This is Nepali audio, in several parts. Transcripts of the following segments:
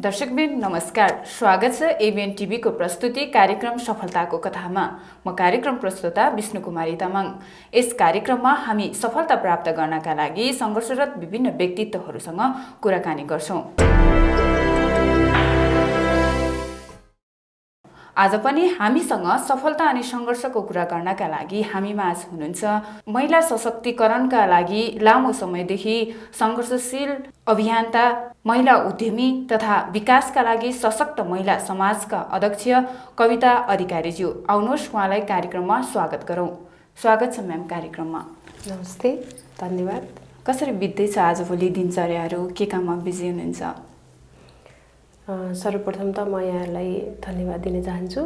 दर्शकबिन नमस्कार, स्वागत छ एबिएन टिभीको प्रस्तुति कार्यक्रम सफलताको कथामा। म कार्यक्रम प्रस्तुता विष्णु कुमारी तामाङ। यस कार्यक्रममा हामी सफलता प्राप्त गर्नका लागि सङ्घर्षरत विभिन्न व्यक्तित्वहरूसँग कुराकानी गर्छौं। आज पनि हामीसँग सफलता अनि सङ्घर्षको कुरा गर्नका लागि हामीमाझ हुनुहुन्छ महिला सशक्तिकरणका लागि लामो समयदेखि सङ्घर्षशील अभियन्ता, महिला उद्यमी तथा विकासका लागि सशक्त महिला समाजका अध्यक्ष कविता अधिकारीज्यू। आउनुहोस् उहाँलाई कार्यक्रममा स्वागत गरौँ। स्वागत छ म्याम कार्यक्रममा। नमस्ते, धन्यवाद। कसरी बित्दैछ आजभोलि दिनचर्याहरू, के काममा बिजी हुनुहुन्छ? सर्वप्रथम त म यहाँलाई धन्यवाद दिन चाहन्छु।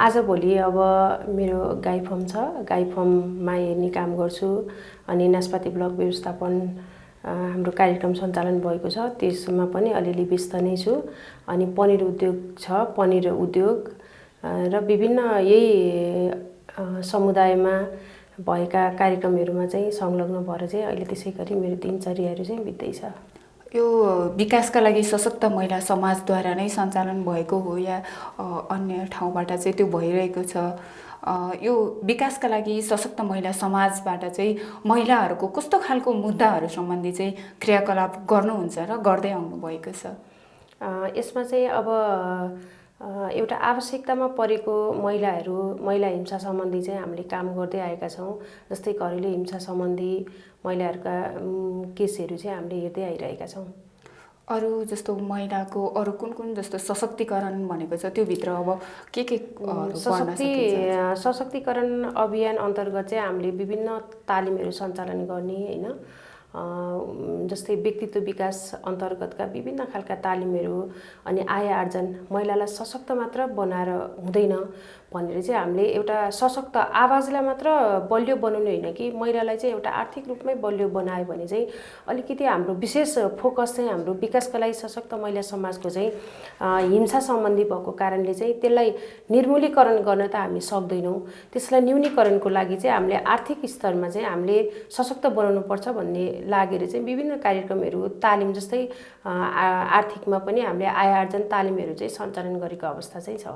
आजभोलि अब मेरो गाई फर्म छ, गाई फर्ममा हेर्ने काम गर्छु अनि नास्पाती ब्लक व्यवस्थापन हाम्रो कार्यक्रम सञ्चालन भएको छ, त्यसमा पनि अलिअलि व्यस्त नै छु। अनि पनिर उद्योग छ, पनिर उद्योग र विभिन्न यही समुदायमा भएका कार्यक्रमहरूमा चाहिँ संलग्न भएर चाहिँ अहिले त्यसै गरी मेरो दिनचर्याहरू चाहिँ बित्दैछ। यो विकासका लागि सशक्त महिला समाजद्वारा नै सञ्चालन भएको हो या अन्य ठाउँबाट चाहिँ त्यो भइरहेको छ? यो विकासका लागि सशक्त महिला समाजबाट चाहिँ महिलाहरूको कस्तो खालको मुद्दाहरू सम्बन्धी चाहिँ क्रियाकलाप गर्नुहुन्छ र गर्दै आउनु भएको छ? यसमा चाहिँ अब एउटा आवश्यकतामा परेको महिला हिंसा सम्बन्धी चाहिँ हामीले काम गर्दै आएका छौँ। जस्तै घरेलु हिंसा सम्बन्धी महिलाहरूका केसहरू चाहिँ हामीले हेर्दै आइरहेका छौँ। अरू जस्तो महिलाको अरू कुन कुन जस्तो सशक्तिकरण भनेको छ, त्योभित्र अब के सशक्तिकरण अभियान अन्तर्गत चाहिँ हामीले विभिन्न तालिमहरू सञ्चालन गर्ने होइन, जस्तै व्यक्तित्व विकास अन्तर्गतका विभिन्न खालका तालिमहरू अनि आय आर्जन, महिलालाई सशक्त मात्र बनाएर हुँदैन भनेर चाहिँ हामीले एउटा सशक्त आवाजलाई मात्र बलियो बनाउने होइन कि महिलालाई चाहिँ एउटा आर्थिक रूपमै बलियो बनायो भने चाहिँ अलिकति हाम्रो विशेष फोकस चाहिँ हाम्रो विकासका लागि सशक्त महिला समाजको चाहिँ हिंसा सम्बन्धी भएको कारणले चाहिँ त्यसलाई निर्मूलीकरण गर्न त हामी सक्दैनौँ। त्यसलाई न्यूनीकरणको लागि चाहिँ हामीले आर्थिक स्तरमा चाहिँ हामीले सशक्त बनाउनु पर्छ भन्ने लागेर चाहिँ विभिन्न कार्यक्रमहरू तालिम, जस्तै आर्थिकमा पनि हामीले आय आर्जन तालिमहरू चाहिँ सञ्चालन गरेको अवस्था चाहिँ छ।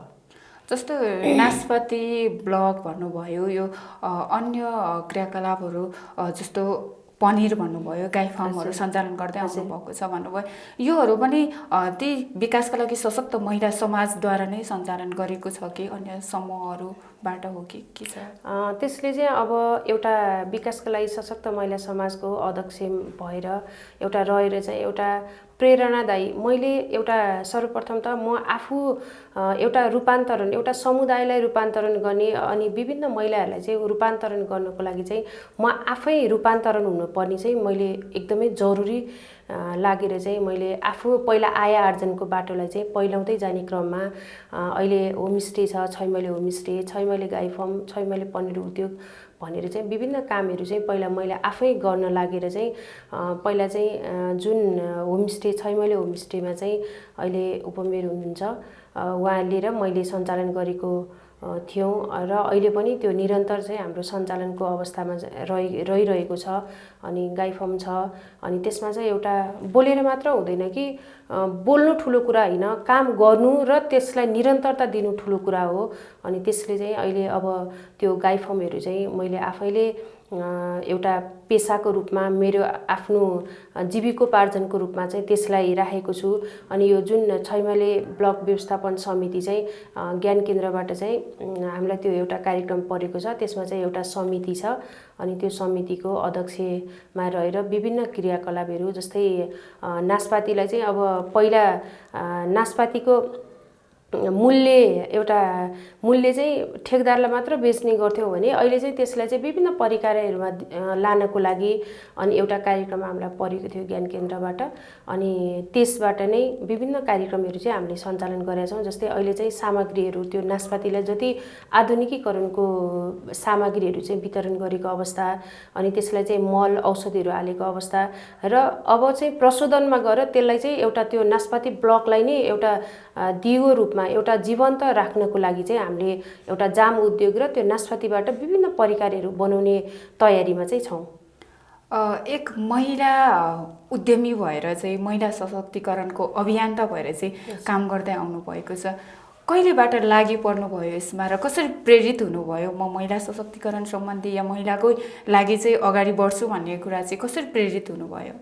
जस्तो नास्पाती ब्लक भन्नुभयो, यो अन्य क्रियाकलापहरू जस्तो पनिर भन्नुभयो, गाई फार्महरू सञ्चालन गर्दै आउनु भएको छ भन्नुभयो, योहरू पनि ती विकासका लागि सशक्त महिला समाजद्वारा नै सञ्चालन गरेको छ कि अन्य समूहहरूबाट हो कि के छ? त्यसले चाहिँ अब एउटा विकासका लागि सशक्त महिला समाजको अध्यक्ष भएर एउटा रहेर चाहिँ एउटा प्रेरणादायी, मैले एउटा सर्वप्रथम त म आफू एउटा रूपान्तरण, एउटा समुदायलाई रूपान्तरण गर्ने अनि विभिन्न महिलाहरूलाई चाहिँ रूपान्तरण गर्नको लागि चाहिँ म आफै रूपान्तरण हुनुपर्ने चाहिँ मैले एकदमै जरुरी लागेर चाहिँ मैले आफू पहिला आय आर्जनको बाटोलाई चाहिँ पहिलाउँदै जाने क्रममा अहिले होमस्टे छ, छैमैले होमस्टे, छैमैले गाई फर्म, छैमैले पनिर उद्योग भनेर चाहिँ विभिन्न कामहरू चाहिँ पहिला मैले आफै गर्न लागेर चाहिँ पहिला चाहिँ जुन होमस्टे, छैमैले होमस्टेमा चाहिँ अहिले उपमेयर हुनुहुन्छ उहाँले र मैले सञ्चालन गरेको थियौँ र अहिले पनि त्यो निरन्तर चाहिँ हाम्रो सञ्चालनको अवस्थामा रहिरहेको छ। अनि गाई फर्म छ, अनि त्यसमा चाहिँ एउटा बोलेर मात्र हुँदैन कि बोल्नु ठुलो कुरा होइन, काम गर्नु र त्यसलाई निरन्तरता दिनु ठुलो कुरा हो। अनि त्यसले चाहिँ अहिले अब त्यो गाई फर्महरू चाहिँ मैले आफैले एउटा पेसाको रूपमा, मेरो आफ्नो जीविकोपार्जनको रूपमा चाहिँ त्यसलाई राखेको छु। अनि यो जुन छैमैले ब्लक व्यवस्थापन समिति चाहिँ ज्ञान केन्द्रबाट चाहिँ हामीलाई त्यो एउटा कार्यक्रम परेको छ, त्यसमा चाहिँ एउटा समिति छ। अनि त्यो समितिको अध्यक्षमा रहेर विभिन्न क्रियाकलापहरू, जस्तै नास्पातीलाई चाहिँ अब पहिला नास्पातीको मूल्य चाहिँ ठेकदारलाई मात्र बेच्ने गर्थ्यौँ भने अहिले चाहिँ त्यसलाई चाहिँ विभिन्न परिकारहरूमा लानको लागि अनि एउटा कार्यक्रम हामीलाई परेको थियो ज्ञान केन्द्रबाट। अनि त्यसबाट नै विभिन्न कार्यक्रमहरू चाहिँ हामीले सञ्चालन गरेका छौँ। जस्तै अहिले चाहिँ सामग्रीहरू, त्यो नास्पातीलाई जति आधुनिकीकरणको सामग्रीहरू चाहिँ वितरण गरेको अवस्था, अनि त्यसलाई चाहिँ मल औषधिहरू हालेको अवस्था र अब चाहिँ प्रशोधनमा गएर त्यसलाई चाहिँ एउटा त्यो नास्पाती ब्लकलाई नै एउटा दिगो रूपमा एउटा जीवन्त राख्नको लागि चाहिँ हामीले एउटा जाम उद्योग र त्यो नास्पातीबाट विभिन्न परिकारहरू बनाउने तयारीमा चाहिँ छौँ। एक महिला उद्यमी भएर चाहिँ महिला सशक्तिकरणको अभियन्ता भएर चाहिँ काम गर्दै आउनुभएको छ। कहिलेबाट लागि पर्नुभयो यसमा र कसरी प्रेरित हुनुभयो म महिला सशक्तिकरण सम्बन्धी या महिलाकै लागि चाहिँ अगाडि बढ्छु भन्ने कुरा चाहिँ कसरी प्रेरित हुनुभयो?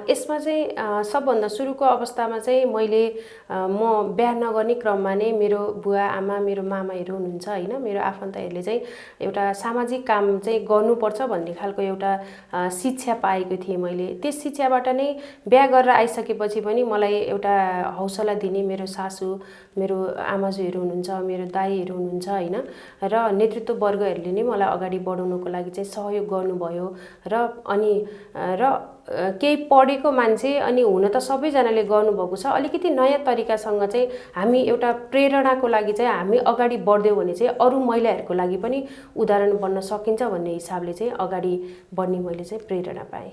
यसमा चाहिँ सबभन्दा सुरुको अवस्थामा चाहिँ मैले म बिहा नगर्ने क्रममा नै मेरो बुवा आमा मेरो मामाहरू हुनुहुन्छ होइन, मेरो आफन्तहरूले चाहिँ एउटा सामाजिक काम चाहिँ गर्नुपर्छ भन्ने खालको एउटा शिक्षा पाएको थिएँ मैले। त्यस शिक्षाबाट नै बिहा गरेर आइसकेपछि पनि मलाई एउटा हौसला दिने मेरो सासू मेरो आमाजुहरू हुनुहुन्छ, मेरो दाईहरू हुनुहुन्छ होइन, र नेतृत्व वर्गहरूले नै मलाई अगाडि बढाउनको लागि चाहिँ सहयोग गर्नुभयो। र केही पढेको मान्छे अनि हुन त सबैजनाले गर्नुभएको छ, अलिकति नयाँ तरिकासँग चाहिँ हामी एउटा प्रेरणाको लागि चाहिँ हामी अगाडि बढ्यौँ भने चाहिँ अरू महिलाहरूको लागि पनि उदाहरण बन्न सकिन्छ भन्ने हिसाबले चाहिँ अगाडि बढ्ने मैले चाहिँ प्रेरणा पाएँ।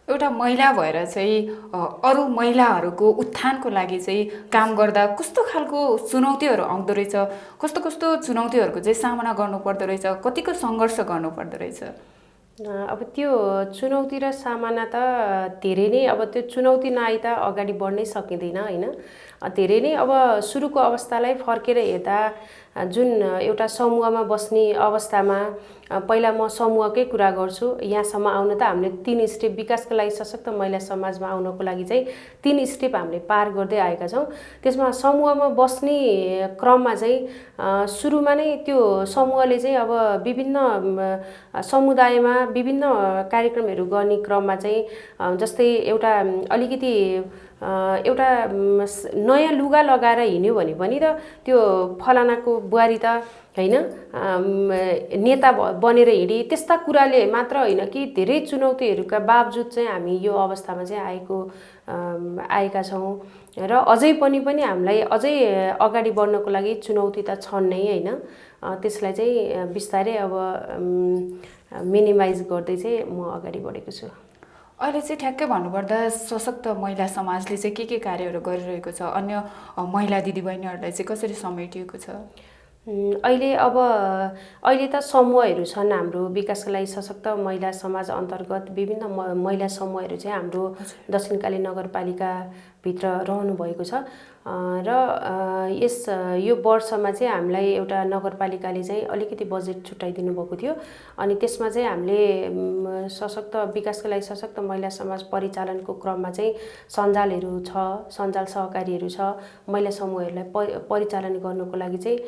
एउटा महिला भएर चाहिँ अरू महिलाहरूको उत्थानको लागि चाहिँ काम गर्दा कस्तो खालको चुनौतीहरू आउँदो रहेछ, कस्तो कस्तो चुनौतीहरूको चाहिँ सामना गर्नुपर्दो रहेछ, कतिको सङ्घर्ष गर्नुपर्दो रहेछ? अब त्यो चुनौती र सामना त धेरै नै, अब त्यो चुनौती नआइ त अगाडि बढ्नै सकिँदैन होइन। धेरै नै अब सुरुको अवस्थालाई फर्केर हेर्दा जुन एउटा समूहमा बस्ने अवस्थामा पहिला म समूहकै कुरा गर्छु, यहाँसम्म आउन त हामीले 3 स्टेप विकासको लागि सशक्त महिला समाजमा आउनको लागि चाहिँ 3 स्टेप हामीले पार गर्दै आएका छौँ। त्यसमा समूहमा बस्ने क्रममा चाहिँ सुरुमा नै त्यो समूहले चाहिँ अब विभिन्न समुदायमा विभिन्न कार्यक्रमहरू गर्ने क्रममा चाहिँ जस्तै एउटा अलिकति एउटा नयाँ लुगा लगाएर हिँड्यो भने पनि त त्यो फलानाको बुहारी त होइन नेता बनेर हिँडी, त्यस्ता कुराले मात्र होइन कि धेरै चुनौतीहरूका बावजुद चाहिँ हामी यो अवस्थामा चाहिँ आएका छौँ र अझै पनि हामीलाई अझै अगाडि बढ्नको लागि चुनौती त छन् नै होइन। त्यसलाई चाहिँ बिस्तारै अब मिनिमाइज गर्दै चाहिँ म अगाडि बढेको छु। अहिले चाहिँ ठ्याक्कै भन्नुपर्दा सशक्त महिला समाजले चाहिँ के कार्यहरू गरिरहेको छ, अन्य महिला दिदीबहिनीहरूलाई चाहिँ कसरी समेटिएको छ? अहिले त समूहहरू छन् हाम्रो विकासको लागि सशक्त महिला समाज अन्तर्गत विभिन्न महिला समूहहरू चाहिँ हाम्रो दक्षिणकाली नगरपालिकाभित्र रहनु भएको छ र यो वर्षमा चाहिँ हामीलाई एउटा नगरपालिकाले चाहिँ अलिकति बजेट छुट्याइदिनु भएको थियो। अनि त्यसमा चाहिँ हामीले सशक्त विकासको लागि सशक्त महिला समाज परिचालनको क्रममा चाहिँ सञ्जालहरू छ, सञ्जाल सहकारीहरू छ, महिला समूहहरूलाई परिचालन गर्नको लागि चाहिँ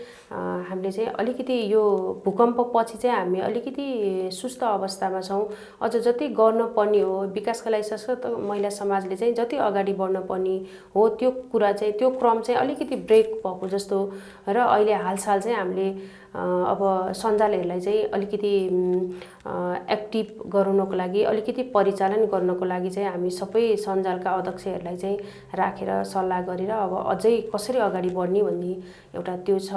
हामीले चाहिँ अलिकति यो भूकम्प पछि चाहिँ हामी अलिकति सुस्त अवस्थामा छौँ। अझ जति गर्नुपर्ने हो विकासको लागि सशक्त महिला समाजले चाहिँ जति अगाडि बढ्नुपर्ने हो त्यो कुरा चाहिँ त्यो क्रम चाहिँ अलिकति ब्रेक भएको जस्तो र अहिले हालसाल चाहिँ हामीले अब सञ्जालहरूलाई चाहिँ अलिकति एक्टिभ गराउनको लागि अलिकति परिचालन गर्नको लागि चाहिँ हामी सबै सञ्जालका अध्यक्षहरूलाई चाहिँ राखेर सल्लाह गरेर अब अझै कसरी अगाडि बढ्ने भन्ने एउटा त्यो छ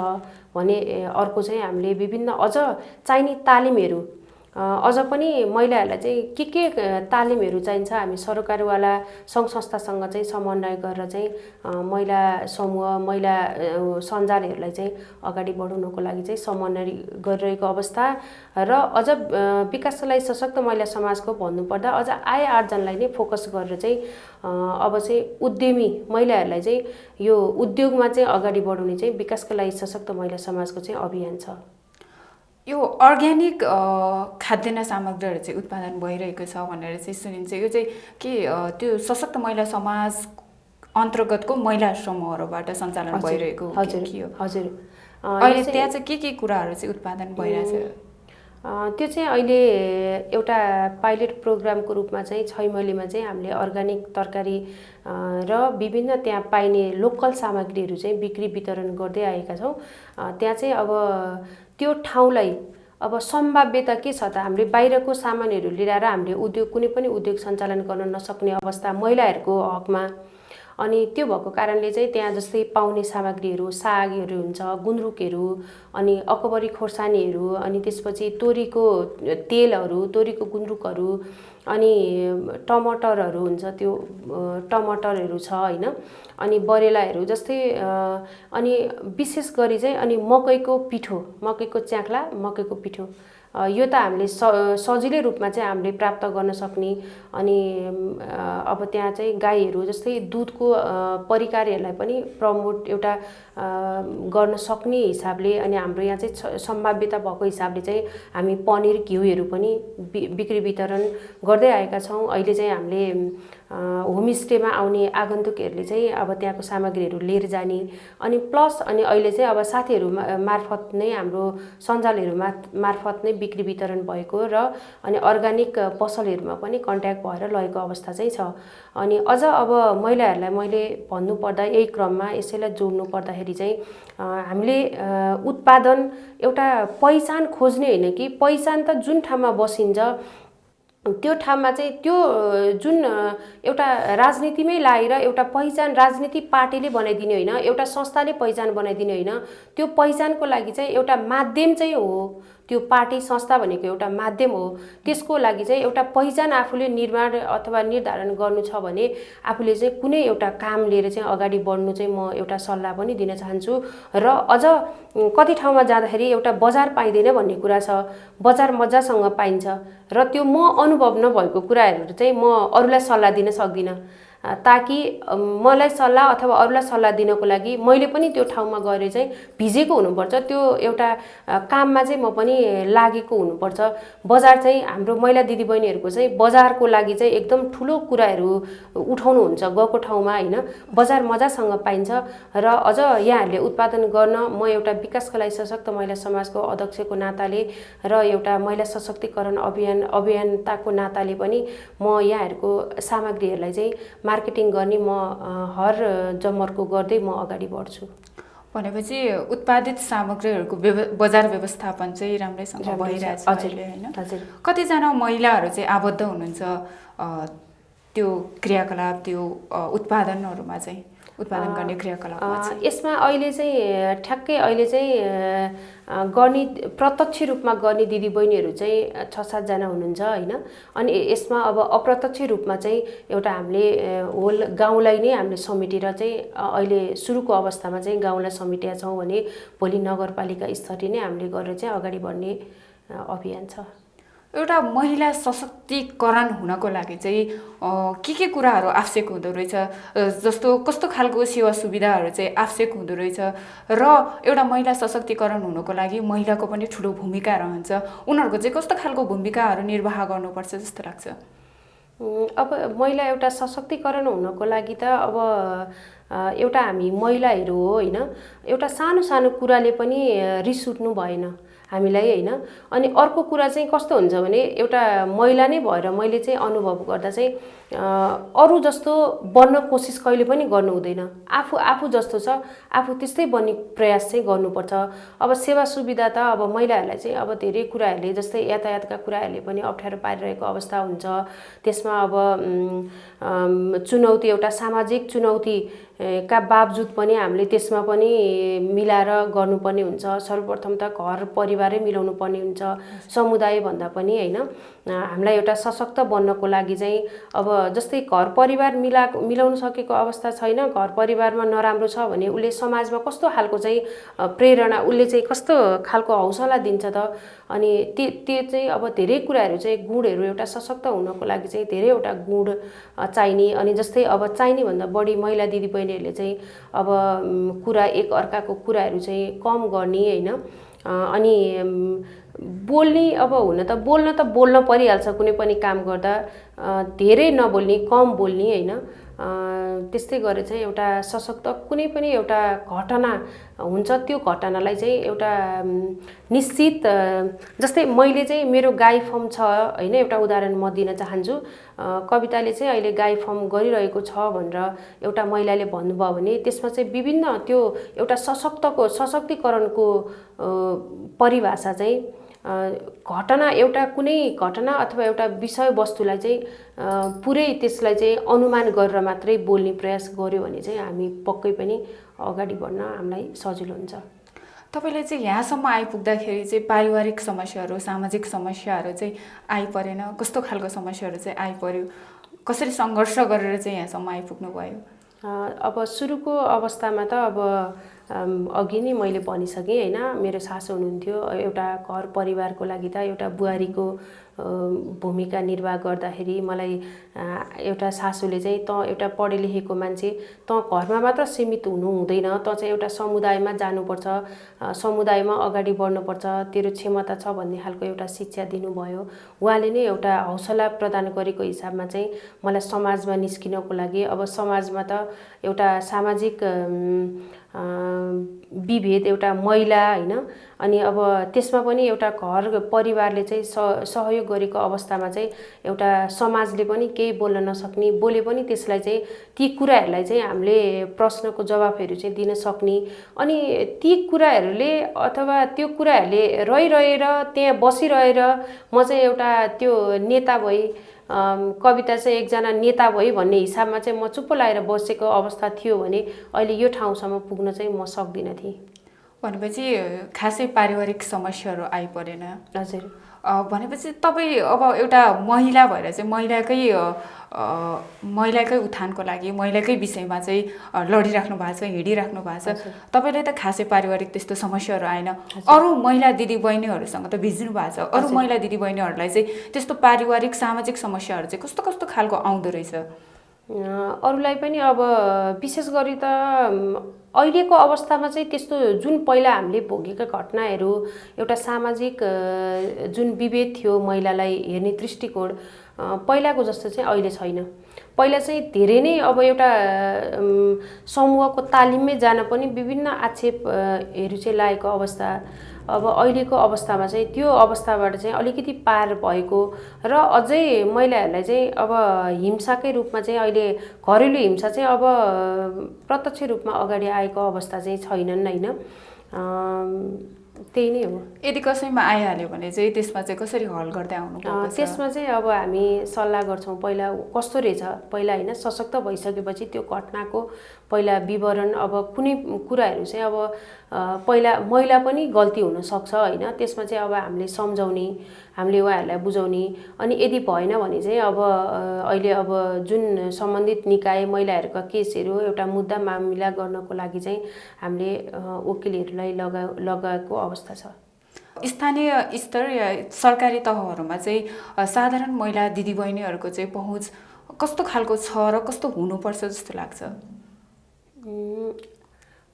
भने अर्को चाहिँ हामीले विभिन्न अझ चाहिने तालिमहरू अझ पनि महिलाहरूलाई चाहिँ के तालिमहरू चाहिन्छ हामी सरकारवाला सङ्घ संस्थासँग चाहिँ समन्वय गरेर चाहिँ महिला समूह महिला सञ्जालहरूलाई चाहिँ अगाडि बढाउनको लागि चाहिँ समन्वय गरिरहेको अवस्था र अझ विकासको लागि सशक्त महिला समाजको भन्नुपर्दा अझ आय आर्जनलाई नै फोकस गरेर चाहिँ अब चाहिँ उद्यमी महिलाहरूलाई चाहिँ यो उद्योगमा चाहिँ अगाडि बढाउने चाहिँ विकासको लागि सशक्त महिला समाजको चाहिँ अभियान छ। यो अर्ग्यानिक खाद्यान्न सामग्रीहरू चाहिँ उत्पादन भइरहेको छ भनेर चाहिँ सुनिन्छ। यो चाहिँ के त्यो सशक्त महिला समाज अन्तर्गतको महिला समूहहरूबाट सञ्चालन भइरहेको? हजुर। अहिले त्यहाँ चाहिँ के कुराहरू चाहिँ उत्पादन भइरहेछ? त्यो चाहिँ अहिले एउटा पाइलट प्रोग्रामको रूपमा चाहिँ छैमलीमा चाहिँ हामीले अर्ग्यानिक तरकारी र विभिन्न त्यहाँ पाइने लोकल सामग्रीहरू चाहिँ बिक्री वितरण गर्दै आएका छौँ। त्यहाँ चाहिँ अब त्यो ठाउँलाई अब सम्भाव्यता के छ त, हामीले बाहिरको सामानहरू लिएर हामीले कुनै पनि उद्योग सञ्चालन गर्न नसक्ने अवस्था महिलाहरूको हकमा। अनि त्यो भएको कारणले चाहिँ त्यहाँ जस्तै पाउने सामग्रीहरू सागहरू हुन्छ, गुन्द्रुकहरू, अनि अकबरी खोर्सानीहरू, अनि त्यसपछि तोरीको तेलहरू, तोरीको गुन्द्रुकहरू, अनि टमाटरहरू हुन्छ, त्यो टमाटरहरू छ होइन, अनि बरेलाहरू जस्तै, अनि विशेष गरी चाहिँ अनि मकैको पिठो, मकैको च्याख्ला, मकैको पिठो यो त हामीले सजिलै रूपमा चाहिँ हामीले प्राप्त गर्न सक्ने। अनि अब त्यहाँ चाहिँ गाईहरू जस्तै दुधको परिकारहरूलाई पनि प्रमोट एउटा गर्न सक्ने हिसाबले अनि हाम्रो यहाँ चाहिँ सम्भाव्यता भएको हिसाबले चाहिँ हामी पनिर घिउहरू पनि बिक्री वितरण गर्दै आएका छौँ। अहिले चाहिँ हामीले होमस्टेमा आउने आगन्तुकहरूले चाहिँ अब त्यहाँको सामग्रीहरू लिएर जाने अनि प्लस अनि अहिले चाहिँ अब साथीहरू मार्फत नै हाम्रो सञ्जालहरू मार्फत नै बिक्री वितरण भएको र अनि अर्ग्यानिक पसलहरूमा पनि कन्ट्याक्ट भएर लगेको अवस्था चाहिँ छ। अनि अझ अब महिलाहरूलाई मैले भन्नुपर्दा यही क्रममा यसैलाई जोड्नु पर्दाखेरि चाहिँ हामीले उत्पादन एउटा पहिचान खोज्ने होइन कि पहिचान त जुन ठाउँमा बसिन्छ त्यो ठाउँमा चाहिँ त्यो जुन एउटा राजनीतिमै लागेर एउटा पहिचान राजनीति पार्टीले बनाइदिने होइन, एउटा संस्थाले पहिचान बनाइदिने होइन। त्यो पहिचानको लागि चाहिँ एउटा माध्यम चाहिँ हो, त्यो पार्टी संस्था भनेको एउटा माध्यम हो। त्यसको लागि चाहिँ एउटा पहिचान आफूले निर्माण अथवा निर्धारण गर्नु छ भने आफूले चाहिँ कुनै एउटा काम लिएर चाहिँ अगाडि बढ्नु चाहिँ म एउटा सल्लाह पनि दिन चाहन्छु। र अझ कति ठाउँमा जाँदाखेरि एउटा बजार पाइँदैन भन्ने कुरा छ, बजार मजासँग पाइन्छ र त्यो म अनुभव नभएको कुराहरू चाहिँ म अरूलाई सल्लाह दिन सक्दिनँ। ताकि मलाई सल्लाह अथवा अरूलाई सल्लाह दिनको लागि मैले पनि त्यो ठाउँमा गएर चाहिँ भिजेको हुनुपर्छ, त्यो एउटा काममा चाहिँ म पनि लागेको हुनुपर्छ। बजार चाहिँ हाम्रो महिला दिदीबहिनीहरूको चाहिँ बजारको लागि चाहिँ एकदम ठुलो कुराहरू उठाउनुहुन्छ गएको ठाउँमा होइन। बजार मजासँग पाइन्छ र अझ यहाँहरूले उत्पादन गर्न म एउटा विकासका लागि सशक्त महिला समाजको अध्यक्षको नाताले र एउटा महिला सशक्तिकरण अभियन्ताको नाताले पनि म यहाँहरूको सामग्रीहरूलाई चाहिँ मार्केटिङ गर्ने म हर जमर्को गर्दै म अगाडि बढ्छु। भनेपछि उत्पादित सामग्रीहरूको बजार व्यवस्थापन चाहिँ राम्रैसँग भइरहेछ अहिले हैन। कतिजना महिलाहरू चाहिँ आबद्ध हुनुहुन्छ त्यो क्रियाकलाप त्यो उत्पादनहरूमा चाहिँ उत्पादन गर्ने क्रियाकलापमा चाहिँ? यसमा अहिले चाहिँ ठ्याक्कै अहिले चाहिँ गर्ने प्रत्यक्ष रूपमा गर्ने दिदीबहिनीहरू चाहिँ 6-7 जना हुनुहुन्छ होइन। अनि यसमा अब अप्रत्यक्ष रूपमा चाहिँ एउटा हामीले होल गाउँलाई नै हामीले समेटेर चाहिँ अहिले सुरुको अवस्थामा चाहिँ गाउँलाई समेटेका छौँ भने भोलि नगरपालिका स्तरीय नै हामीले गरेर चाहिँ अगाडि बढ्ने अभियान छ। एउटा महिला सशक्तिकरण हुनको लागि चाहिँ के कुराहरू आवश्यक हुँदो रहेछ, जस्तो कस्तो खालको सेवा सुविधाहरू चाहिँ आवश्यक हुँदो रहेछ र एउटा महिला सशक्तिकरण हुनको लागि महिलाको पनि ठुलो भूमिका रहन्छ, उनीहरूको चाहिँ कस्तो खालको भूमिकाहरू निर्वाह गर्नुपर्छ जस्तो लाग्छ? अब महिला एउटा सशक्तिकरण हुनको लागि त अब एउटा हामी महिलाहरू हो होइन, एउटा सानो सानो कुराले पनि रिस उठ्नु भएन हामीलाई होइन। अनि अर्को कुरा चाहिँ कस्तो हुन्छ भने एउटा महिला नै भएर मैले चाहिँ अनुभव गर्दा चाहिँ अरू जस्तो बन्न कोसिस कहिले पनि गर्नु हुँदैन। आफू जस्तो छ आफू त्यस्तै बन्ने प्रयास चाहिँ गर्नुपर्छ। अब सेवा सुविधा त अब महिलाहरूलाई चाहिँ अब धेरै कुराहरूले जस्तै यातायातका कुराहरूले पनि अप्ठ्यारो पारिरहेको अवस्था हुन्छ। त्यसमा अब चुनौती एउटा सामाजिक चुनौती का बावजुद पनि हामीले त्यसमा पनि मिलाएर गर्नुपर्ने हुन्छ। सर्वप्रथम त घर परिवारै मिलाउनु पर्ने हुन्छ, समुदाय भन्दा पनि होइन। हामीलाई एउटा सशक्त बन्नको लागि चाहिँ अब जस्तै घर परिवार मिलाउन सकेको अवस्था छैन, घर परिवारमा नराम्रो छ भने उसले समाजमा कस्तो खालको चाहिँ प्रेरणा, उसले चाहिँ कस्तो खालको हौसला दिन्छ त। अनि त्यो चाहिँ अब धेरै कुराहरू चाहिँ गुणहरू एउटा सशक्त हुनको लागि चाहिँ धेरैवटा गुण चाहिने। अनि जस्तै अब चाहिने भन्दा बढी महिला दिदीबहिनीहरूले चाहिँ अब कुरा एक अर्काको कुराहरू चाहिँ कम गर्ने होइन। अनि बोल्ने अब हुन त बोल्न परिहाल्छ कुनै पनि काम गर्दा, धेरै नबोल्ने कम बोल्ने होइन। त्यस्तै गरेर चाहिँ एउटा सशक्त कुनै पनि एउटा घटना हुन्छ त्यो घटनालाई चाहिँ एउटा निश्चित जस्तै मैले चाहिँ मेरो गाई फर्म छ होइन, एउटा उदाहरण म दिन चाहन्छु। कविताले चाहिँ अहिले गाई फर्म गरिरहेको छ भनेर एउटा महिलाले भन्नुभयो भने त्यसमा चाहिँ विभिन्न त्यो एउटा सशक्तिकरणको परिभाषा चाहिँ घटना एउटा कुनै घटना अथवा एउटा विषयवस्तुलाई चाहिँ पुरै त्यसलाई चाहिँ अनुमान गरेर मात्रै बोल्ने प्रयास गर्यो भने चाहिँ हामी पक्कै पनि अगाडि बढ्न हामीलाई सजिलो हुन्छ। तपाईँले चाहिँ यहाँसम्म आइपुग्दाखेरि चाहिँ पारिवारिक समस्याहरू सामाजिक समस्याहरू चाहिँ आइपरेन, कस्तो खालको समस्याहरू चाहिँ आइपर्यो, कसरी सङ्घर्ष गरेर चाहिँ यहाँसम्म आइपुग्नु भयो? अब सुरुको अवस्थामा त अब अघि नै मैले भनिसकेँ होइन, मेरो सासू हुनुहुन्थ्यो। एउटा घर परिवारको लागि त एउटा बुहारीको भूमिका निर्वाह गर्दाखेरि मलाई एउटा सासूले चाहिँ त एउटा पढे लेखेको मान्छे, त घरमा मात्र सीमित हुनु हुँदैन, त चाहिँ एउटा समुदायमा जानुपर्छ, समुदायमा अगाडि बढ्नुपर्छ, तेरो क्षमता छ भन्ने खालको एउटा शिक्षा दिनुभयो। उहाँले नै एउटा हौसला प्रदान गरेको हिसाबमा चाहिँ मलाई समाजमा निस्किनको लागि, अब समाजमा त एउटा सामाजिक विभेद, एउटा महिला होइन, अनि अब त्यसमा पनि एउटा घर परिवारले चाहिँ सहयोग गरेको अवस्थामा चाहिँ एउटा समाजले पनि केही बोल्न नसक्ने, बोले पनि त्यसलाई चाहिँ ती कुराहरूलाई चाहिँ हामीले प्रश्नको जवाफहरू चाहिँ दिन सक्ने, अनि ती कुराहरूले अथवा त्यो कुराहरूले रहिरहेर त्यहाँ बसिरहेर म चाहिँ एउटा त्यो नेता भई, कविता चाहिँ एकजना नेता भई भन्ने हिसाबमा चाहिँ म चुप्प लागेर बसेको अवस्था थियो भने अहिले यो ठाउँसम्म पुग्न चाहिँ म सक्दिनँ थिएँ। भनेपछि खासै पारिवारिक समस्याहरू आइपरेन। हजुर। भनेपछि तपाईँ अब एउटा महिला भएर चाहिँ महिलाकै उत्थानको लागि महिलाकै विषयमा चाहिँ लडिराख्नु भएको छ, हिँडिराख्नु भएको छ। तपाईँलाई त खासै पारिवारिक त्यस्तो समस्याहरू आएन। अरू महिला दिदीबहिनीहरूसँग त भिज्नु भएको छ। अरू महिला दिदीबहिनीहरूलाई चाहिँ त्यस्तो पारिवारिक सामाजिक समस्याहरू चाहिँ कस्तो कस्तो खालको आउँदो रहेछ? अरूलाई पनि अब विशेष गरी त अहिलेको अवस्थामा चाहिँ त्यस्तो जुन पहिला हामीले भोगेका घटनाहरू, एउटा सामाजिक जुन विभेद थियो, महिलालाई हेर्ने दृष्टिकोण पहिलाको जस्तो चाहिँ अहिले छैन। पहिला चाहिँ धेरै नै अब एउटा समूहको तालिममै जान पनि विभिन्न आक्षेपहरू चाहिँ लागेको अवस्था, अब अहिलेको अवस्थामा चाहिँ त्यो अवस्थाबाट चाहिँ अलिकति पार भएको र अझै महिलाहरूलाई चाहिँ अब हिंसाकै रूपमा चाहिँ अहिले घरेलु हिंसा चाहिँ अब प्रत्यक्ष रूपमा अगाडि आएको अवस्था चाहिँ छैनन् होइन। त्यही नै हो। यदि कसैमा आइहाल्यो भने चाहिँ त्यसमा चाहिँ कसरी हल गर्दै आउनुभएको छ? त्यसमा चाहिँ अब हामी सल्लाह गर्छौँ, पहिला कस्तो रहेछ, पहिला होइन सशक्त भइसकेपछि त्यो घटनाको पहिला विवरण, अब कुनै कुराहरू चाहिँ अब पहिला महिला पनि गल्ती हुनसक्छ होइन, त्यसमा चाहिँ अब हामीले सम्झाउने, हामीले उहाँहरूलाई बुझाउने, अनि यदि भएन भने चाहिँ अब अहिले अब जुन सम्बन्धित निकाय महिलाहरूका केसहरू एउटा मुद्दा मामिला गर्नको लागि चाहिँ हामीले वकिलहरूलाई लगाएको अवस्था छ। स्थानीय स्तर या सरकारी तहहरूमा चाहिँ साधारण महिला दिदीबहिनीहरूको चाहिँ पहुँच कस्तो खालको छ र कस्तो हुनुपर्छ जस्तो लाग्छ?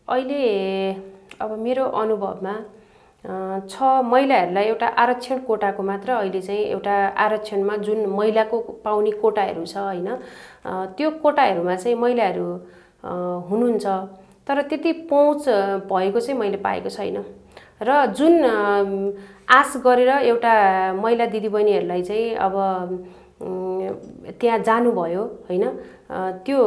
अहिले अब मेरो अनुभवमा छ, महिलाहरूलाई एउटा आरक्षण कोटाको मात्र अहिले चाहिँ एउटा आरक्षणमा जुन महिलाको पाउने कोटाहरू छ होइन, त्यो कोटाहरूमा चाहिँ महिलाहरू हुनुहुन्छ, तर त्यति पहुँच भएको चाहिँ मैले पाएको छैन। र जुन आश गरेर एउटा महिला दिदीबहिनीहरूलाई चाहिँ अब त्यहाँ जानुभयो होइन, त्यो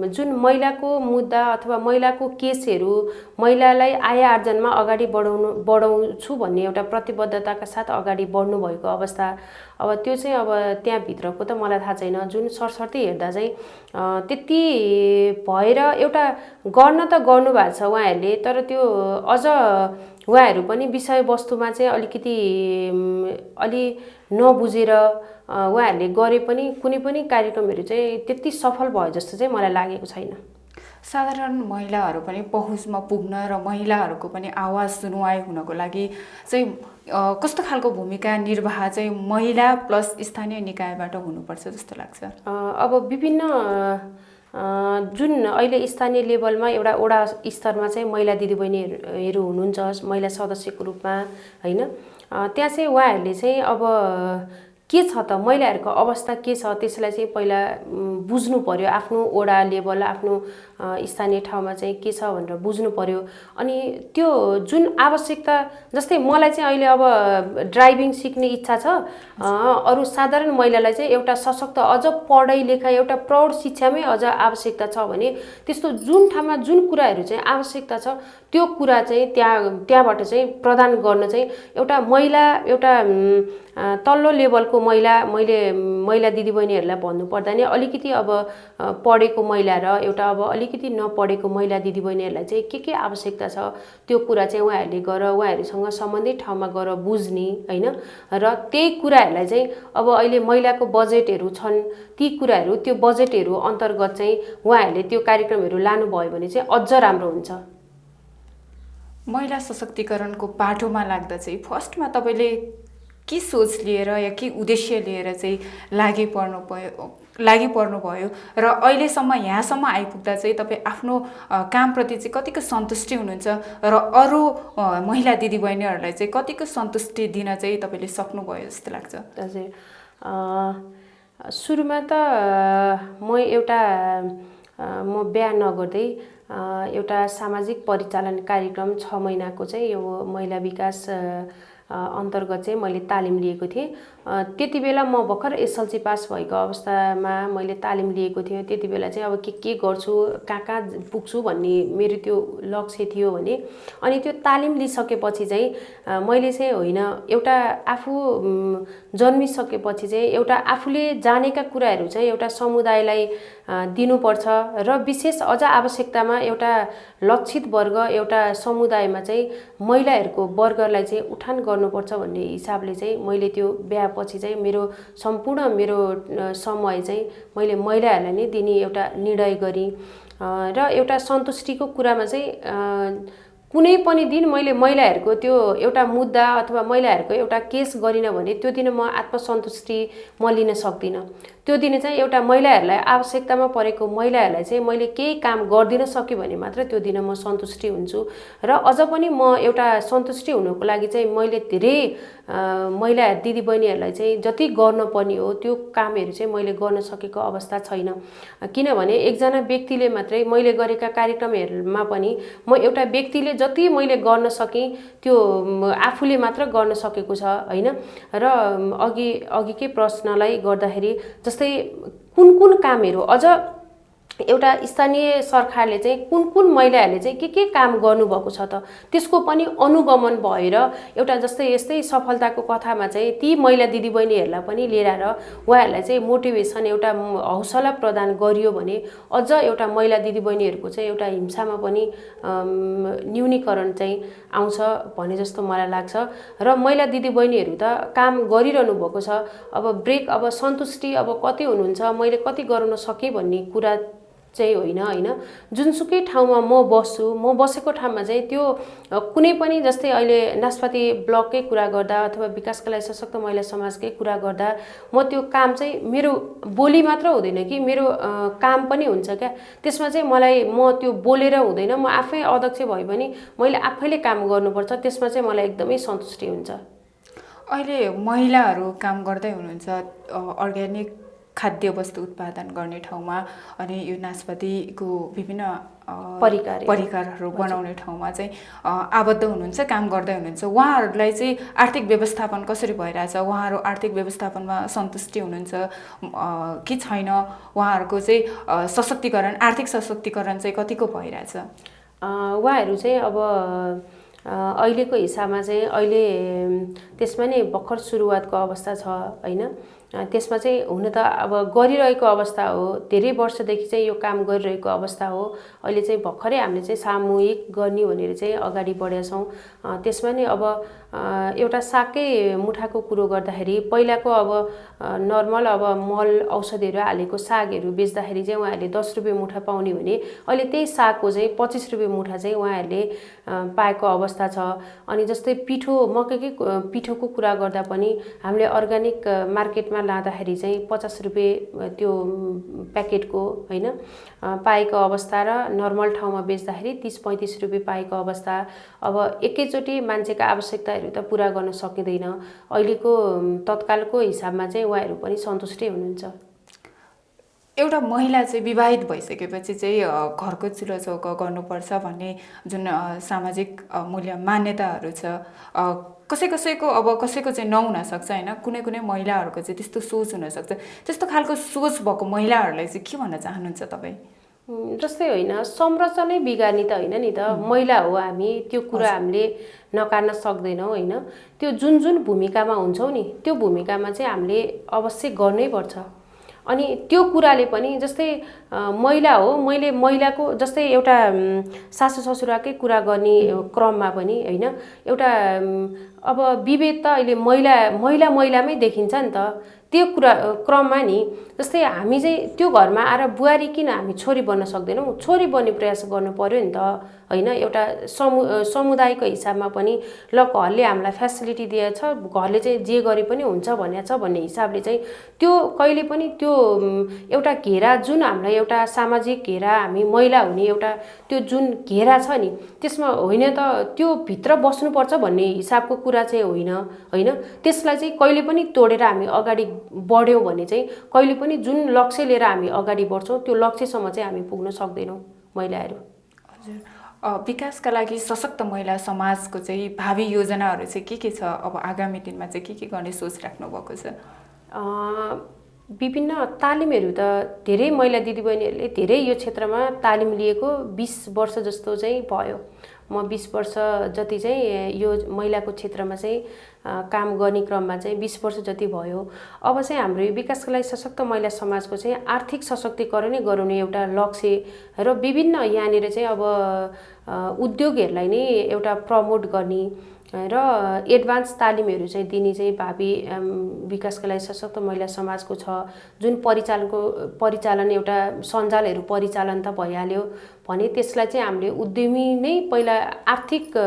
जुन महिलाको मुद्दा अथवा महिलाको केसहरू, महिलालाई आय आर्जनमा अगाडि बढाउँछु भन्ने एउटा प्रतिबद्धताका साथ अगाडि बढ्नुभएको अवस्था, अब त्यो चाहिँ अब त्यहाँभित्रको त मलाई थाहा छैन। जुन सरसर्ती हेर्दा चाहिँ त्यति भएर एउटा गर्न त गर्नुभएको छ उहाँहरूले, तर त्यो अझ उहाँहरू पनि विषयवस्तुमा चाहिँ अलिकति अलि नबुझेर उहाँहरूले गरे पनि कुनै पनि कार्यक्रमहरू चाहिँ त्यति सफल भयो जस्तो चाहिँ मलाई लागेको छैन। साधारण महिलाहरू पनि पहुँचमा पुग्न र महिलाहरूको पनि आवाज सुनुवाई हुनको लागि चाहिँ कस्तो खालको भूमिका निर्वाह चाहिँ महिला प्लस स्थानीय निकायबाट हुनुपर्छ जस्तो लाग्छ? अब विभिन्न जुन अहिले स्थानीय लेभलमा एउटा वडा स्तरमा चाहिँ महिला दिदीबहिनीहरू हुनुहुन्छ महिला सदस्यको रूपमा होइन, त्यहाँ चाहिँ उहाँहरूले चाहिँ अब के छ त महिलाहरूको अवस्था के छ त्यसलाई चाहिँ पहिला बुझ्नु पर्यो। आफ्नो वडा लेभल, आफ्नो स्थानीय ठाउँमा चाहिँ के छ भनेर बुझ्नु पर्यो। अनि त्यो जुन आवश्यकता, जस्तै मलाई चाहिँ अहिले अब ड्राइभिङ सिक्ने इच्छा छ, अरू साधारण महिलालाई चाहिँ एउटा सशक्त अझ पढाइ लेखाइ एउटा प्रौढ शिक्षामै अझ आवश्यकता छ भने त्यस्तो जुन ठाउँमा जुन कुराहरू चाहिँ आवश्यकता छ त्यो कुरा चाहिँ त्यहाँबाट चाहिँ प्रदान गर्न चाहिँ एउटा महिला, एउटा तल्लो लेभलको मैले महिला दिदीबहिनीहरूलाई भन्नुपर्दा नि अलिकति अब पढेको महिला र एउटा अब अलिकति नपढेको महिला दिदीबहिनीहरूलाई चाहिँ के आवश्यकता छ त्यो कुरा चाहिँ उहाँहरूले गएर उहाँहरूसँग सम्बन्धित ठाउँमा गएर बुझ्ने होइन, र त्यही कुराहरूलाई चाहिँ अब अहिले महिलाको बजेटहरू छन्, ती कुराहरू त्यो बजेटहरू अन्तर्गत चाहिँ उहाँहरूले त्यो कार्यक्रमहरू लानुभयो भने चाहिँ अझ राम्रो हुन्छ। महिला सशक्तिकरणको बाटोमा लाग्दा चाहिँ फर्स्टमा तपाईँले के सोच लिएर या के उद्देश्य लिएर चाहिँ लागि पर्नुभयो र अहिलेसम्म यहाँसम्म आइपुग्दा चाहिँ तपाईँ आफ्नो कामप्रति चाहिँ कतिको सन्तुष्टि हुनुहुन्छ र अरू महिला दिदीबहिनीहरूलाई चाहिँ कतिको सन्तुष्टि दिन चाहिँ तपाईँले सक्नुभयो जस्तो लाग्छ? हजुर, सुरुमा त म बिहा नगर्दै एउटा सामाजिक परिचालन कार्यक्रम 6 महिनाको चाहिँ यो महिला विकास अन्तर्गत चाहिँ मैले तालिम लिएको थिएँ। त्यति बेला म भर्खर एसएलसी पास भएको अवस्थामा मैले तालिम लिएको थिएँ। त्यति बेला चाहिँ अब के गर्छु, कहाँ पुग्छु भन्ने मेरो त्यो लक्ष्य थियो भने, अनि त्यो तालिम लिइसकेपछि चाहिँ मैले चाहिँ होइन, एउटा आफू जन्मिसकेपछि चाहिँ एउटा आफूले जानेका कुराहरू चाहिँ एउटा समुदायलाई दिनुपर्छ र विशेष अझ आवश्यकतामा एउटा लक्षित वर्ग, एउटा समुदायमा चाहिँ महिलाहरूको वर्गलाई चाहिँ उठान गर्नुपर्छ भन्ने हिसाबले चाहिँ मैले त्यो बिहापछि चाहिँ मेरो समय चाहिँ मैले महिलाहरूलाई नै दिने एउटा निर्णय गरेँ। र एउटा सन्तुष्टिको कुरामा चाहिँ कुनै पनि दिन मैले महिलाहरूको त्यो एउटा मुद्दा अथवा महिलाहरूको एउटा केस गरिनँ भने त्यो दिन म आत्मसन्तुष्टि म लिन सक्दिनँ। त्यो दिन चाहिँ एउटा महिलाहरूलाई, आवश्यकतामा परेको महिलाहरूलाई चाहिँ मैले केही काम गरिदिन सकेँ भने मात्र त्यो दिन म सन्तुष्टि हुन्छु। र अझ पनि म एउटा सन्तुष्टि हुनुको लागि चाहिँ मैले धेरै महिला दिदीबहिनीहरूलाई चाहिँ जति गर्नुपर्ने हो त्यो कामहरू चाहिँ मैले गर्न सकेको अवस्था छैन। किनभने एकजना व्यक्तिले मात्रै, मैले गरेका कार्यक्रमहरूमा पनि म एउटा व्यक्तिले जति मैले गर्न सकेँ त्यो आफूले मात्र गर्न सकेको छ होइन। र अघिकै प्रश्नलाई गर्दाखेरि जस्तै कुन कामहरू अझ एउटा स्थानीय सरकारले चाहिँ कुन महिलाहरूले चाहिँ के काम गर्नुभएको छ त त्यसको पनि अनुगमन भएर एउटा जस्तै यस्तै सफलताको कथामा चाहिँ ती महिला दिदीबहिनीहरूलाई पनि लिएर आएर उहाँहरूलाई चाहिँ मोटिभेसन, एउटा हौसला प्रदान गरियो भने अझ एउटा महिला दिदीबहिनीहरूको चाहिँ एउटा हिंसामा पनि न्यूनीकरण चाहिँ आउँछ भने जस्तो मलाई लाग्छ। र महिला दिदीबहिनीहरू त काम गरिरहनु भएको छ। अब सन्तुष्टि अब कति हुनुहुन्छ, मैले कति गर्न सकेँ भन्ने कुरा चाहिँ होइन। जुनसुकै ठाउँमा म बस्छु, म बसेको ठाउँमा चाहिँ त्यो कुनै पनि, जस्तै अहिले नासपाती ब्लककै कुरा गर्दा अथवा विकासका लागि सशक्त महिला समाजकै कुरा गर्दा म त्यो काम चाहिँ मेरो बोली मात्र हुँदैन कि मेरो काम पनि हुन्छ क्या। त्यसमा चाहिँ म त्यो बोलेर हुँदैन, म आफै अध्यक्ष भए पनि मैले आफैले काम गर्नुपर्छ। त्यसमा चाहिँ मलाई एकदमै सन्तुष्टि हुन्छ। अहिले महिलाहरू काम गर्दै हुनुहुन्छ अर्ग्यानिक खाद्य वस्तु उत्पादन गर्ने ठाउँमा, अनि यो नासपातीको विभिन्न परिकारहरू बनाउने ठाउँमा चाहिँ आबद्ध हुनुहुन्छ, काम गर्दै हुनुहुन्छ। उहाँहरूलाई चाहिँ आर्थिक व्यवस्थापन कसरी भइरहेछ? उहाँहरू आर्थिक व्यवस्थापनमा सन्तुष्टि हुनुहुन्छ कि छैन? उहाँहरूको चाहिँ सशक्तिकरण, आर्थिक सशक्तिकरण चाहिँ कतिको भइरहेछ? उहाँहरू चाहिँ अब अहिलेको हिसाबमा चाहिँ अहिले त्यसमा नै भर्खर सुरुवातको अवस्था छ होइन। त्यसमा चाहिँ हुन त अब गरिरहेको अवस्था हो, धेरै वर्षदेखि चाहिँ यो काम गरिरहेको अवस्था हो। अहिले चाहिँ भर्खरै हामीले चाहिँ सामूहिक गर्ने भनेर चाहिँ अगाडि बढेका छौँ। त्यसमा नै अब एउटा सागकै मुठाको कुरो गर्दाखेरि पहिलाको अब नर्मल अब मल औषधिहरू हालेको सागहरू बेच्दाखेरि चाहिँ उहाँहरूले 10 रुपियाँ मुठा पाउने भने अहिले त्यही सागको चाहिँ 25 रुपियाँ मुठा चाहिँ उहाँहरूले पाएको अवस्था छ। अनि जस्तै मकैकै पिठोको कुरा गर्दा पनि हामीले अर्ग्यानिक मार्केटमा लाँदाखेरि चाहिँ 50 रुपियाँ त्यो प्याकेटको होइन पाएको अवस्था र नर्मल ठाउँमा बेच्दाखेरि 30-35 रुपियाँ पाएको अवस्था। अब एकैचोटि मान्छेका आवश्यकताहरू त पुरा गर्न सकिँदैन। अहिलेको तत्कालको हिसाबमा चाहिँ उहाँहरू पनि सन्तुष्टि हुनुहुन्छ। एउटा महिला चाहिँ विवाहित भइसकेपछि चाहिँ घरको चुलो चौका गर्नुपर्छ भन्ने जुन सामाजिक मूल्य मान्यताहरू छ, कसैको चाहिँ नहुन सक्छ होइन। कुनै महिलाहरूको चाहिँ त्यस्तो सोच हुनसक्छ। त्यस्तो खालको सोच भएको महिलाहरूलाई चाहिँ के भन्न चाहनुहुन्छ तपाईँ? जस्तै होइन, संरचनै बिगार्ने त होइन नि त, महिला हो हामी, त्यो कुरा हामीले नकार्न सक्दैनौँ होइन। त्यो जुन भूमिकामा हुन्छौँ नि त्यो भूमिकामा चाहिँ हामीले अवश्य गर्नै पर्छ। अनि त्यो कुराले पनि जस्तै महिला हो, मैले महिलाको जस्तै एउटा सासू ससुराकै कुरा गर्ने क्रममा पनि होइन, एउटा अब विभेद त अहिले महिलामै देखिन्छ नि त। त्यो क्रममा नि जस्तै हामी चाहिँ त्यो घरमा आएर बुहारी किन हामी छोरी बन्न सक्दैनौँ, छोरी बन्ने प्रयास गर्नु पर्यो नि त होइन। एउटा समुदायको हिसाबमा पनि ल घरले हामीलाई फेसिलिटी दिएछ, घरले चाहिँ जे गरे पनि हुन्छ भनेको छ भन्ने हिसाबले चाहिँ त्यो कहिले पनि त्यो एउटा घेरा जुन हामीलाई एउटा सामाजिक घेरा, हामी महिला हुने एउटा त्यो जुन घेरा छ नि त्यसमा होइन त त्यो भित्र बस्नुपर्छ भन्ने हिसाबको कुरा चाहिँ होइन होइन। त्यसलाई चाहिँ कहिले पनि तोडेर हामी अगाडि बढ्यौँ भने चाहिँ कहिले पनि जुन लक्ष्य लिएर हामी अगाडि बढ्छौँ त्यो लक्ष्यसम्म चाहिँ हामी पुग्न सक्दैनौँ महिलाहरू। हजुर, विकासका लागि सशक्त महिला समाजको चाहिँ भावी योजनाहरू चाहिँ के छ? अब आगामी दिनमा चाहिँ के गर्ने सोच राख्नु भएको छ? विभिन्न तालिमहरू त धेरै महिला दिदीबहिनीहरूले धेरै यो क्षेत्रमा तालिम लिएको 20 वर्ष जस्तो चाहिँ भयो। म 20 वर्ष जति चाहिँ यो महिलाको क्षेत्रमा चाहिँ काम गर्ने क्रममा चाहिँ 20 वर्ष जति भयो। अब चाहिँ हाम्रो विकासका लागि सशक्त महिला समाजको चाहिँ आर्थिक सशक्तिकरणै गराउने एउटा लक्ष्य र विभिन्न यहाँनिर चाहिँ अब उद्योगहरूलाई नै एउटा प्रमोट गर्ने र एडभान्स तालिमहरू चाहिँ दिने चाहिँ भावी विकासका लागि सशक्त महिला समाजको छ। जुन परिचालन एउटा सञ्जालहरू परिचालन त भइहाल्यो भने त्यसलाई चाहिँ हामीले उद्यमी नै पहिला आर्थिक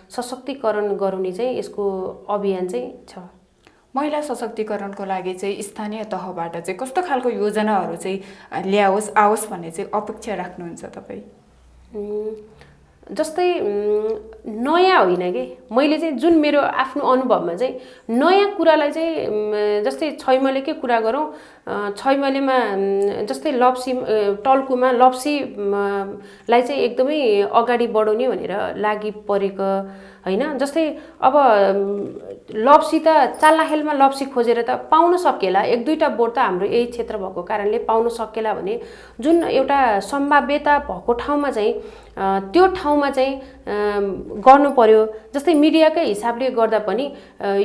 सशक्तिकरण गराउने चाहिँ यसको अभियान चाहिँ छ। महिला सशक्तिकरणको लागि चाहिँ स्थानीय तहबाट चाहिँ कस्तो खालको योजनाहरू चाहिँ आओस् भन्ने चाहिँ अपेक्षा राख्नुहुन्छ तपाईँ? जस्तै नयाँ होइन कि मैले चाहिँ जुन मेरो आफ्नो अनुभवमा चाहिँ नयाँ कुरालाई चाहिँ जस्तै छैमलेकै कुरा गरौँ, छैमलेमा जस्तै लप्सी टल्कुमा लप्सीलाई चाहिँ एकदमै अगाडि बढाउने भनेर लागि परेको होइन। जस्तै अब लप्सी त चाल्लाखेलमा लप्सी खोजेर त पाउन सकेला, 1-2टा बोट त हाम्रो यही क्षेत्र भएको कारणले पाउन सकेला भने जुन एउटा सम्भाव्यता भएको ठाउँमा चाहिँ त्यो ठाउँमा चाहिँ गर्नु पर्यो। जस्तै मिडियाकै हिसाबले गर्दा पनि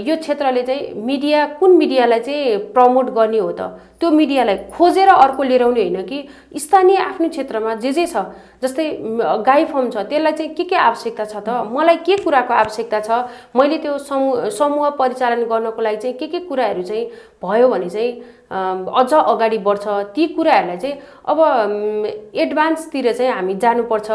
यो क्षेत्रले चाहिँ कुन मिडियालाई चाहिँ प्रमोट गर्ने हो त, त्यो मिडियालाई खोजेर अर्को लिएर आउने होइन कि स्थानीय आफ्नो क्षेत्रमा जे छ। जस्तै गाई फर्म छ, त्यसलाई चाहिँ के आवश्यकता छ त, मलाई के कुराको आवश्यकता छ, मैले त्यो समूह परिचालन गर्नको लागि चाहिँ के कुराहरू चाहिँ भयो भने चाहिँ अझ अगाडि बढ्छ। ती कुराहरूलाई चाहिँ अब एडभान्सतिर चाहिँ हामी जानुपर्छ।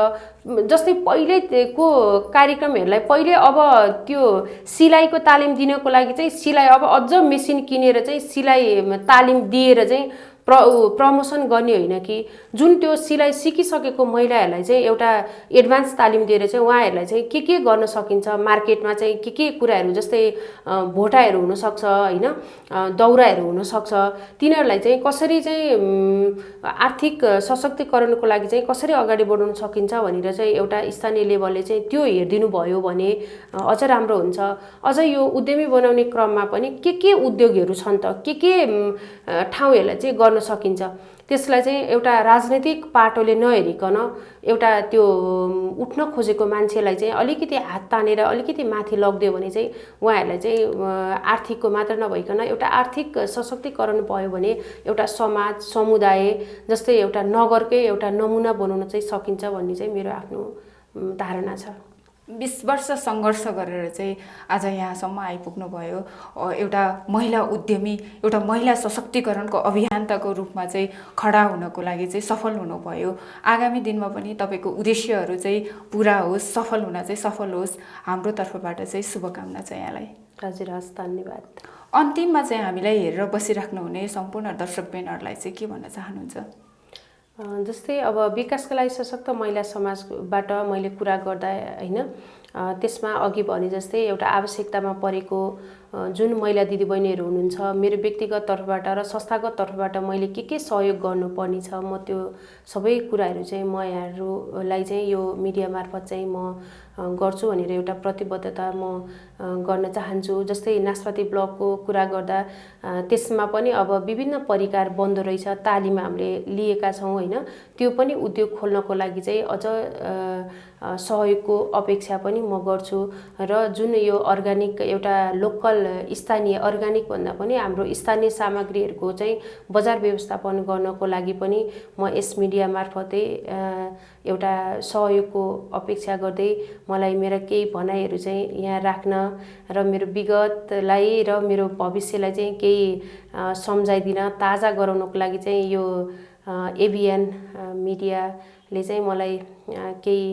जस्तै पहिलेको कार्यक्रमहरूलाई पहिले अब त्यो सिलाइको तालिम दिनको लागि चाहिँ सिलाइ अब अझ मेसिन किनेर चाहिँ सिलाइ तालिम दिएर चाहिँ प्रमोसन गर्ने होइन कि जुन त्यो सिलाइ सिकिसकेको महिलाहरूलाई चाहिँ एउटा एडभान्स तालिम दिएर चाहिँ उहाँहरूलाई चाहिँ के गर्न सकिन्छ, मार्केटमा चाहिँ के कुराहरू जस्तै भोटाहरू हुनसक्छ होइन, दौराहरू हुनसक्छ, तिनीहरूलाई चाहिँ कसरी चाहिँ आर्थिक सशक्तिकरणको लागि चाहिँ कसरी अगाडि बढाउन सकिन्छ भनेर चाहिँ एउटा स्थानीय लेभलले चाहिँ त्यो हेरिदिनु भयो भने अझ राम्रो हुन्छ। अझ यो उद्यमी बनाउने क्रममा पनि के उद्योगहरू छन् त, के ठाउँहरूलाई चाहिँ गर्न सकिन्छ, त्यसलाई चाहिँ एउटा राजनैतिक पाटोले नहेरिकन एउटा त्यो उठ्न खोजेको मान्छेलाई चाहिँ अलिकति हात तानेर अलिकति माथि लगिदियो भने चाहिँ उहाँहरूलाई चाहिँ आर्थिकको मात्र नभइकन एउटा आर्थिक सशक्तिकरण भयो भने एउटा समाज समुदाय जस्तै एउटा नगरकै एउटा नमुना बनाउन चाहिँ सकिन्छ भन्ने चाहिँ मेरो आफ्नो धारणा छ। 20 वर्ष सङ्घर्ष गरेर चाहिँ आज यहाँसम्म आइपुग्नु भयो। एउटा महिला उद्यमी, एउटा महिला सशक्तिकरणको अभियन्ताको रूपमा चाहिँ खडा हुनको लागि चाहिँ सफल हुनुभयो। आगामी दिनमा पनि तपाईँको उद्देश्यहरू चाहिँ पुरा होस्, सफल होस्, हाम्रो तर्फबाट चाहिँ शुभकामना छ यहाँलाई। हजुर, हस्, धन्यवाद। अन्तिममा चाहिँ हामीलाई हेरेर बसिराख्नु हुने सम्पूर्ण दर्शकबिनहरूलाई चाहिँ के भन्न चाहनुहुन्छ? जस्तै अब विकासका लागि सशक्त महिला समाजबाट मैले कुरा गर्दा होइन, त्यसमा अघि भने जस्तै एउटा आवश्यकतामा परेको जुन महिला दिदीबहिनीहरू हुनुहुन्छ, मेरो व्यक्तिगत तर्फबाट र संस्थागत तर्फबाट मैले के सहयोग गर्नुपर्ने छ, म त्यो सबै कुराहरू चाहिँ म यहाँहरूलाई चाहिँ यो मिडिया मार्फत चाहिँ म गर्छु भनेर एउटा प्रतिबद्धता म गर्न चाहन्छु। जस्तै नासपाती ब्लकको कुरा गर्दा त्यसमा पनि अब विभिन्न परिकार बन्दो रहेछ, तालिम हामीले लिएका छौँ होइन, त्यो पनि उद्योग खोल्नको लागि चाहिँ अझ सहयोगको अपेक्षा पनि म गर्छु। र जुन यो अर्ग्यानिक एउटा लोकल स्थानीय अर्ग्यानिक भन्दा पनि हाम्रो स्थानीय सामग्रीहरूको चाहिँ बजार व्यवस्थापन गर्नको लागि पनि म यस मिडिया मार्फतै एउटा सहयोगको अपेक्षा गर्दै मलाई मेरा केही भनाइहरू चाहिँ यहाँ राख्न र मेरो विगतलाई र मेरो भविष्यलाई चाहिँ केही सम्झाइदिन ताजा गराउनको लागि चाहिँ यो एबिएन मिडियाले चाहिँ मलाई केही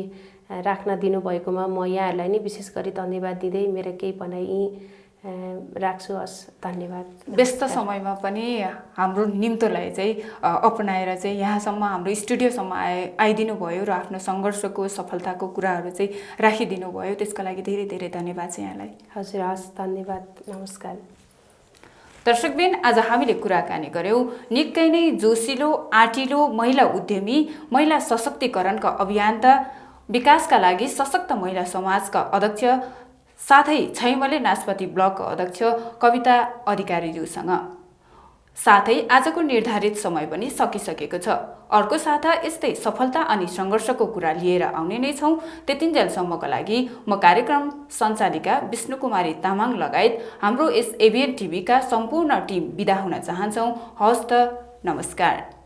राख्न दिनुभएकोमा म यहाँहरूलाई नै विशेष गरी धन्यवाद दिँदै मेरो केही भनाइ राख्छु। हस्, धन्यवाद। व्यस्त समयमा पनि हाम्रो निम्तोलाई चाहिँ अपनाएर चाहिँ यहाँसम्म हाम्रो स्टुडियोसम्म आइदिनु भयो र आफ्नो सङ्घर्षको सफलताको कुराहरू चाहिँ राखिदिनु भयो, त्यसको लागि धेरै धेरै धन्यवाद छ यहाँलाई। हजुर, हस्, धन्यवाद, नमस्कार। दर्शकबिन, आज हामीले कुराकानी गऱ्यौँ निकै नै जोसिलो आँटिलो महिला उद्यमी, महिला सशक्तिकरणका अभियन्ता, विकासका लागि सशक्त महिला समाजका अध्यक्ष साथै छैमले नासपति ब्लकका अध्यक्ष कविता अधिकारीज्यूसँग। साथै आजको निर्धारित समय पनि सकिसकेको छ। अर्को साता यस्तै सफलता अनि सङ्घर्षको कुरा लिएर आउने नै छौँ। त्यतिन्जेलसम्मको लागि म कार्यक्रम सञ्चालिका विष्णुकुमारी तामाङ लगायत हाम्रो यस एबिएन टिभीका सम्पूर्ण टिम बिदा हुन चाहन्छौँ। हवस् त, नमस्कार।